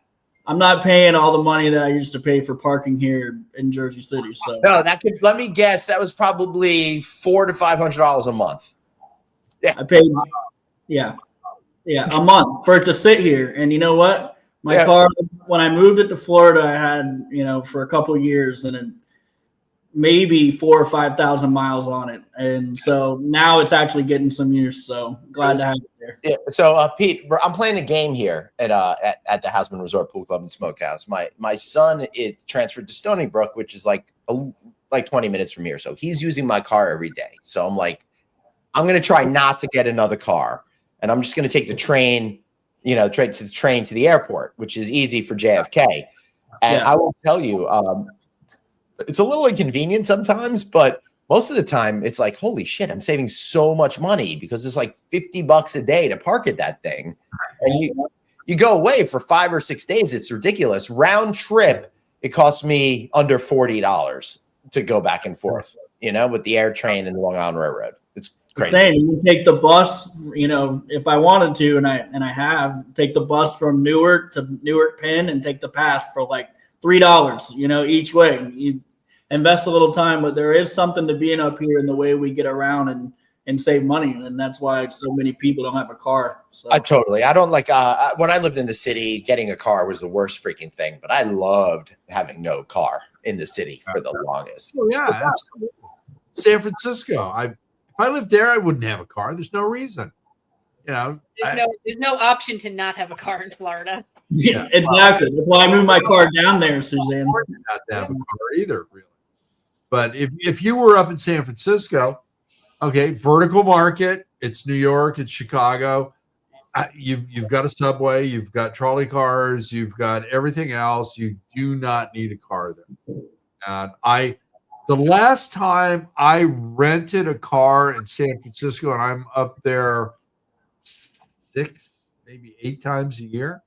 I'm not paying all the money that I used to pay for parking here in Jersey City. So no, let me guess, that was probably $400 to $500 a month. Yeah. I paid a month for it to sit here. And you know what? My car, when I moved it to Florida, I had, you know, for a couple of years and it maybe 4,000 or 5,000 miles on it. And so now it's actually getting some use. So glad to have it there. Yeah. So Pete, I'm playing a game here at the Houseman Resort Pool Club and Smokehouse. My son is transferred to Stony Brook, which is like 20 minutes from here. So he's using my car every day. So I'm like, I'm going to try not to get another car. And I'm just going to take the train, you know, to the airport, which is easy for JFK. And I will tell you, it's a little inconvenient sometimes, but most of the time it's like, holy shit, I'm saving so much money because it's like $50 a day to park at that thing. And you go away for 5 or 6 days. It's ridiculous. Round trip, it costs me under $40 to go back and forth, you know, with the air train and the Long Island Railroad. It's crazy. You can take the bus, you know, if I wanted to, and I have, take the bus from Newark to Newark Penn and take the pass for like $3, you know, each way. You invest a little time, but there is something to being up here in the way we get around and save money. And that's why so many people don't have a car. So. I don't like, when I lived in the city, getting a car was the worst freaking thing, but I loved having no car in the city for the longest. Oh, yeah, absolutely. San Francisco. If I lived there, I wouldn't have a car. There's no reason. There's no option to not have a car in Florida. Yeah, exactly. That's why I moved my car down there, Suzanne. Not to have a car either, really. But if you were up in San Francisco, okay, vertical market, it's New York, it's Chicago. You've got a subway, you've got trolley cars, you've got everything else. You do not need a car there. And the last time I rented a car in San Francisco, and I'm up there 6, maybe 8 times a year,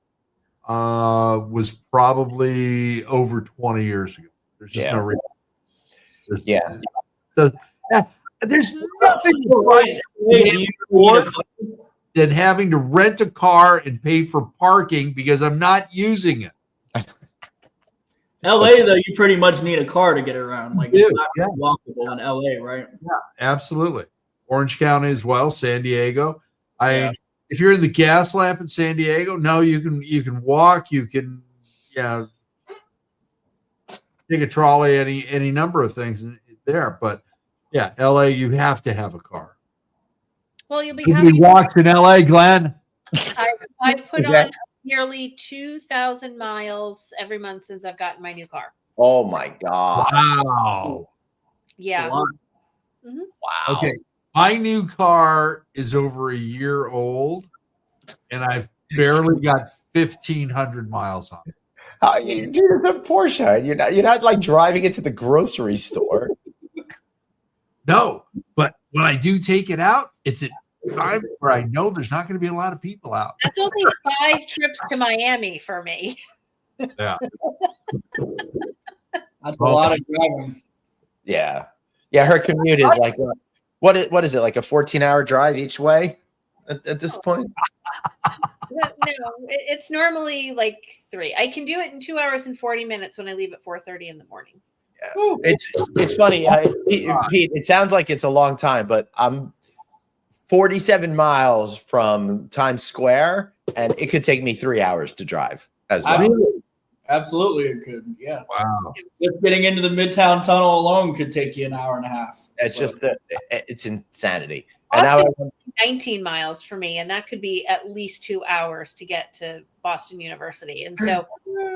was probably over 20 years ago. There's just no reason. There's nothing right than having to rent a car and pay for parking because I'm not using it. LA, though, you pretty much need a car to get around. Like, it's not walkable in LA, right? Yeah, absolutely. Orange County as well, San Diego. If you're in the gas lamp in San Diego, no, you can walk, you can take a trolley, any number of things there. But yeah, LA, you have to have a car. Well, you'll be Who happy. walks in LA, Glenn? I've put on nearly 2,000 miles every month since I've gotten my new car. Oh my God. Wow. Yeah. Wow. Okay. My new car is over a year old, and I've barely got 1,500 miles on it. Dude, it's a Porsche. You're not like driving it to the grocery store. No, but when I do take it out, it's at time where I know there's not going to be a lot of people out. That's only 5 trips to Miami for me. Yeah. That's a lot of driving. Yeah. Yeah, her commute is like what is it, like a 14-hour drive each way at this point? No, it's normally like 3. I can do it in 2 hours and 40 minutes when I leave at 4:30 in the morning. Yeah. It's funny, Pete. It sounds like it's a long time, but I'm 47 miles from Times Square, and it could take me 3 hours to drive as well. Absolutely, it could. Yeah. Wow. Just getting into the Midtown Tunnel alone could take you an hour and a half. It's just it's insanity. Boston And is 19 miles for me, and that could be at least 2 hours to get to Boston University. And so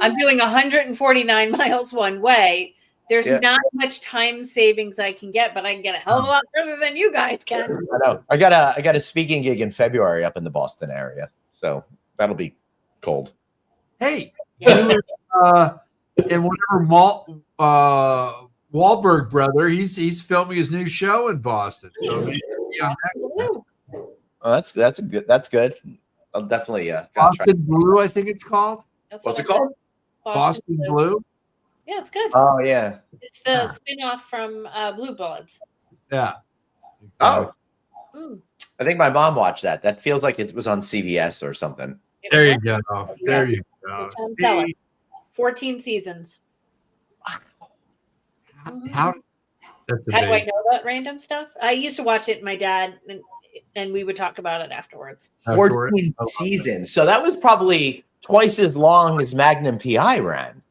I'm doing 149 miles one way. There's not much time savings I can get, but I can get a hell of a lot further than you guys can. I know. I got a speaking gig in February up in the Boston area, so that'll be cold. Hey, and whatever Wahlberg brother, he's filming his new show in Boston. So that's good. I'll definitely Boston Blue, I think it's called. What's it called? Boston Blue. Yeah, it's good. Oh yeah. It's the spinoff from Blue Bloods. Yeah. Oh. I think my mom watched that. That feels like it was on CBS or something. There you go. There you go. 14 seasons. How do I know that random stuff? I used to watch it with my dad, and we would talk about it afterwards. 14 seasons. So that was probably twice as long as Magnum PI ran.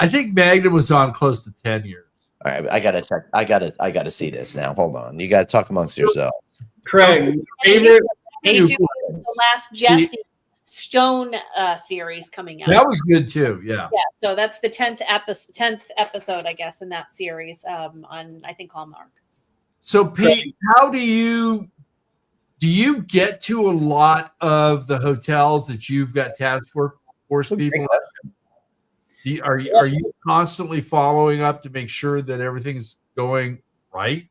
I think Magnum was on close to 10 years. All right, I gotta check. I gotta see this now. Hold on. You gotta talk amongst yourselves. Craig, favorite the last Jesse Stone series coming out. That was good too. Yeah. Yeah. So that's the 10th episode, I guess, in that series on I think Hallmark. So Pete, how do you get to a lot of the hotels that you've got task force people? Are you constantly following up to make sure that everything's going right?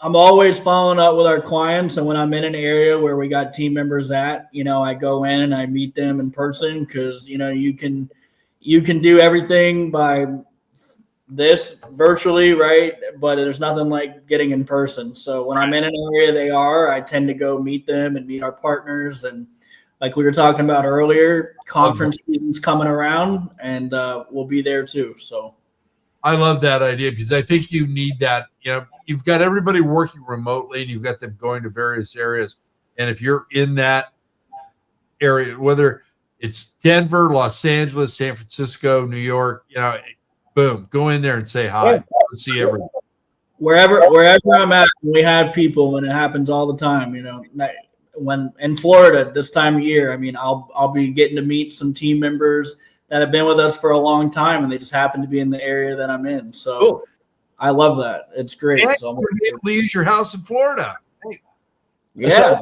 I'm always following up with our clients, and when I'm in an area where we got team members at, I go in and I meet them in person because you can do everything by this virtually, right? But there's nothing like getting in person. So when I'm in an area I tend to go meet them and meet our partners, and like we were talking about earlier, conference season's coming around, and we'll be there too. So I love that idea because I think you need that. You've got everybody working remotely and you've got them going to various areas. And if you're in that area, whether it's Denver, Los Angeles, San Francisco, New York, boom, go in there and say hi. See everyone. Wherever I'm at, we have people, and it happens all the time. when in Florida this time of year, I mean, I'll be getting to meet some team members that have been with us for a long time, and they just happen to be in the area that I'm in. So Cool. I love that. It's great. Yeah, So you'll be able to use your house in Florida. yeah,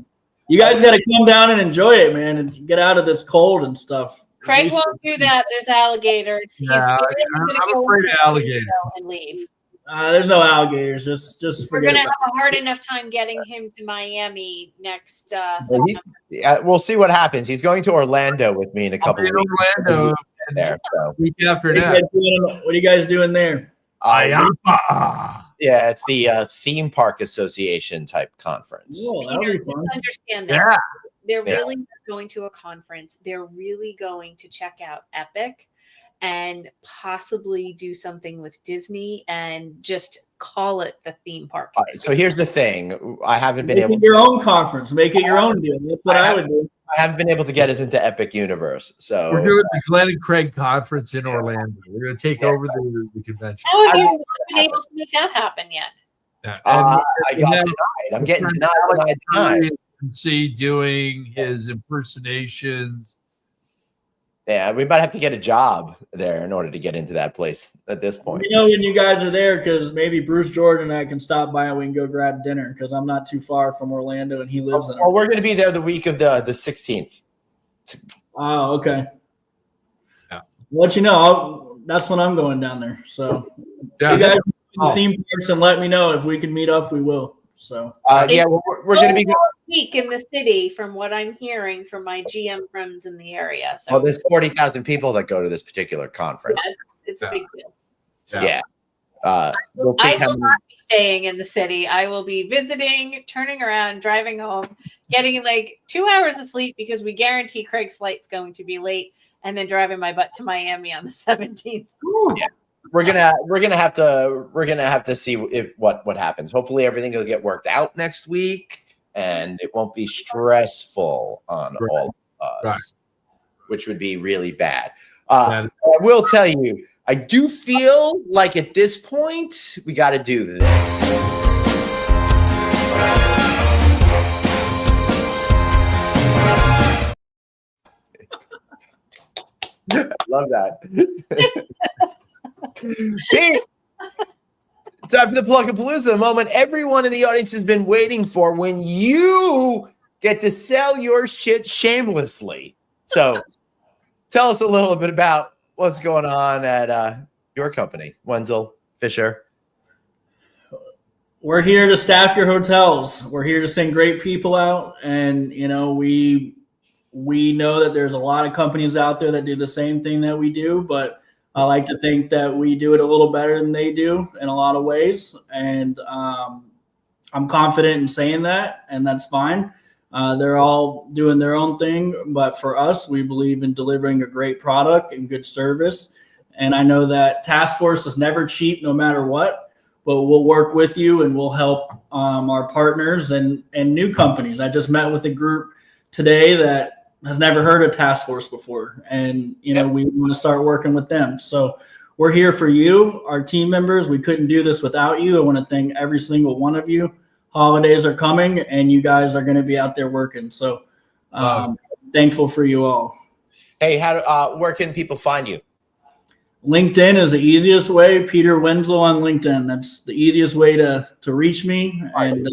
you guys got to come down and enjoy it, man, and get out of this cold and stuff. Craig won't do that. There's alligators. He's Yeah, really gonna I'm go afraid of alligators. and leave. There's no alligators. Just We're forget gonna about have a hard enough time getting him to Miami next Well, September. we'll see what happens. He's going to Orlando with me in a I'll couple be of in weeks. Orlando There, so. week after it. that. What are you guys doing there? Yeah, it's the Theme Park Association type conference. Oh, that'll Peter, be just fun. understand this. Yeah. They're Yeah. really not going to a conference. They're really going to check out Epic and possibly do something with Disney and just call it the theme park. So here's the thing: I haven't been Make able. it your own conference. Make it your own deal. That's what I would do. I haven't been able to get us into Epic Universe. So We're doing the Glenn and Craig conference in Orlando. We're going to take over the convention. How have you not been able to make that happen yet? Yeah. I got and then- denied. I'm getting denied. See doing his impersonations. Yeah, we might have to get a job there in order to get into that place at this point. You know when you guys are there, because maybe Bruce Jordan and I can stop by and we can go grab dinner, because I'm not too far from Orlando and he lives in. Well, we're going to be there the week of the 16th. Oh, okay. Yeah. Let you know. That's when I'm going down there. So Yeah. you guys the theme parks and let me know if we can meet up. We will. So Yeah, we're going to be. Week in the city, from what I'm hearing from my GM friends in the area. So Well, there's 40,000 people that go to this particular conference. it's a big deal. Yeah. We'll I think how will many- not be staying in the city. I will be visiting, turning around, driving home, getting like 2 hours of sleep because we guarantee Craig's flight's going to be late, and then driving my butt to Miami on the 17th. Yeah. We're gonna have to see if what happens. Hopefully everything will get worked out next week and it won't be stressful on all of us, which would be really bad. I will tell you, I do feel like at this point we got to do this. Love that. Pete, time for the Plug-a-Palooza, the moment everyone in the audience has been waiting for, when you get to sell your shit shamelessly. So tell us a little bit about what's going on at your company, Wenzell, Fisher. we're here to staff your hotels. We're here to send great people out, and you know we know that there's a lot of companies out there that do the same thing that we do, but I like to think that we do it a little better than they do in a lot of ways, and I'm confident in saying that, and that's fine. They're all doing their own thing, but for us, we believe in delivering a great product and good service. And I know that task force is never cheap, no matter what, but we'll work with you and we'll help our partners and new companies. I just met with a group today that has never heard of task force before, and we want to start working with them. So we're here for you, our team members. We couldn't do this without you. I want to thank every single one of you. Holidays are coming and you guys are going to be out there working. So thankful for you all. Hey, where can people find you? LinkedIn is the easiest way. Peter Wenzell on LinkedIn. That's the easiest way to reach me. And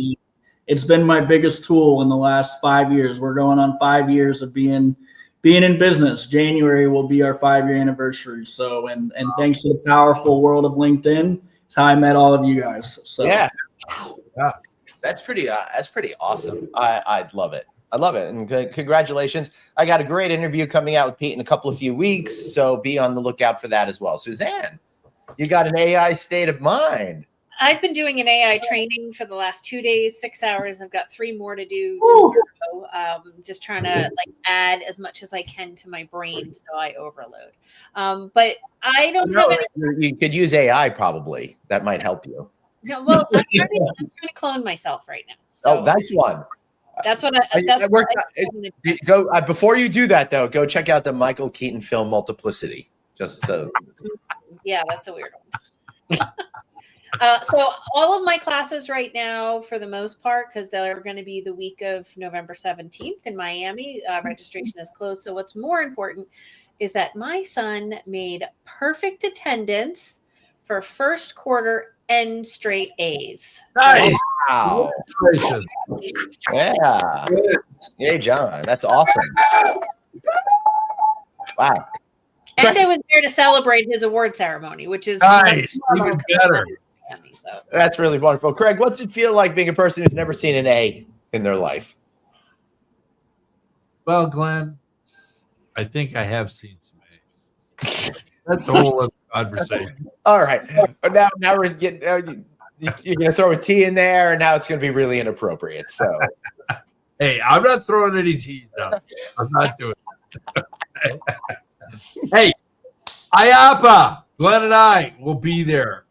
it's been my biggest tool in the last 5 years. We're going on 5 years of being in business. January will be our 5-year anniversary. So, and thanks to the powerful world of LinkedIn, it's how I met all of you guys. So yeah. That's pretty awesome. I love it. I love it. And congratulations. I got a great interview coming out with Pete in a few weeks. So be on the lookout for that as well. Suzanne, you got an AI state of mind. I've been doing an AI training for the last 2 days, 6 hours. I've got 3 more to do tomorrow. Just trying to add as much as I can to my brain so I overload. But I don't know. You could use AI probably. That might help you. No, well, I'm trying to clone myself right now. So that's one. That's what I go before you do that though. Go check out the Michael Keaton film Multiplicity. Just so. Yeah, that's a weird one. So all of my classes right now, for the most part, because they're going to be the week of November 17th in Miami, registration is closed. So what's more important is that my son made perfect attendance for first quarter and straight A's. Nice. Wow. Congratulations. Yeah. Hey, John. That's awesome. Wow. And I was there to celebrate his award ceremony, which is Nice. Even better. Miami, so. That's really wonderful. Craig, what's it feel like being a person who's never seen an A in their life? Well, Glenn, I think I have seen some A's. That's a whole other conversation. All right. Now we're getting, you're going to throw a T in there, and now it's going to be really inappropriate. So, Hey, I'm not throwing any T's out. I'm not doing it. Hey, IAPA, Glenn and I will be there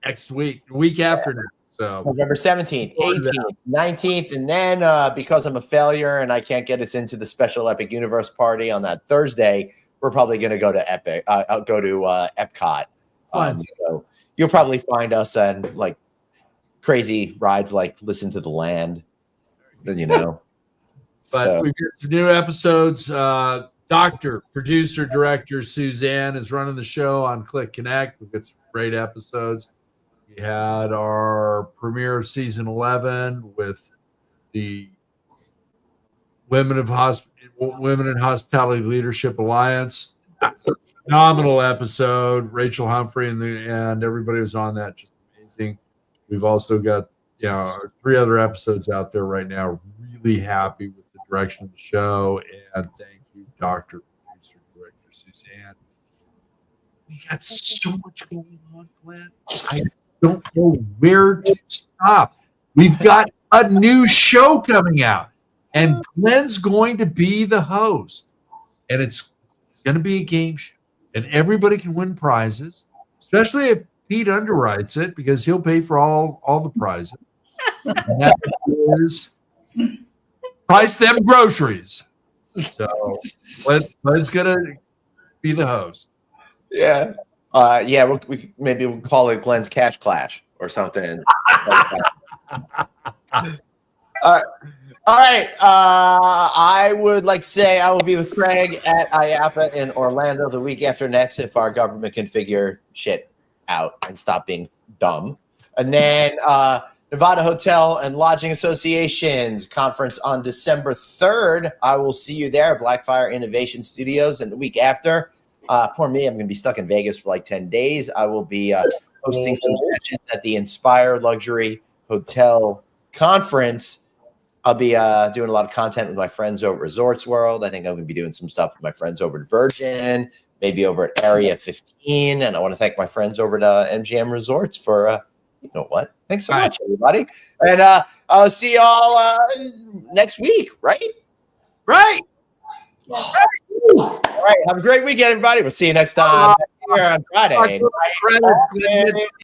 next week, the week after next. So November 17th, 18th, 19th, and then because I'm a failure and I can't get us into the special Epic Universe party on that Thursday, we're probably going to go to Epic. I'll go to Epcot. So you'll probably find us on like crazy rides, like Listen to the Land. Then But we've got some new episodes. Doctor, producer, director Suzanne is running the show on Click Connect. We've got some great episodes. We had our premiere of season 11 with the Women in Hospitality Leadership Alliance. Phenomenal episode. Rachel Humphrey and everybody was on that. Just amazing. We've also got 3 other episodes out there right now. Really happy with the direction of the show, and thank you, Dr. Producer Director Suzanne. We got so much going on, Glenn. I don't know where to stop. We've got a new show coming out, and Glenn's going to be the host, and it's going to be a game show, and everybody can win prizes, especially if Pete underwrites it, because he'll pay for all the prizes. And that is price them groceries. So let's gonna be the host. Yeah. We'll call it Glenn's Cash Clash or something. All right. I would like to say I will be with Craig at IAPA in Orlando the week after next if our government can figure shit out and stop being dumb. And then Nevada Hotel and Lodging Associations conference on December 3rd. I will see you there, Blackfire Innovation Studios. And the week after, poor me, I'm going to be stuck in Vegas for like 10 days. I will be hosting some sessions at the Inspire Luxury Hotel Conference. I'll be doing a lot of content with my friends over at Resorts World. I think I'm going to be doing some stuff with my friends over at Virgin, maybe over at Area 15. And I want to thank my friends over at MGM Resorts for you know what? Thanks so much, everybody. And I'll see y'all next week, right? Right. All right. Have a great weekend, everybody. We'll see you next time here on Friday.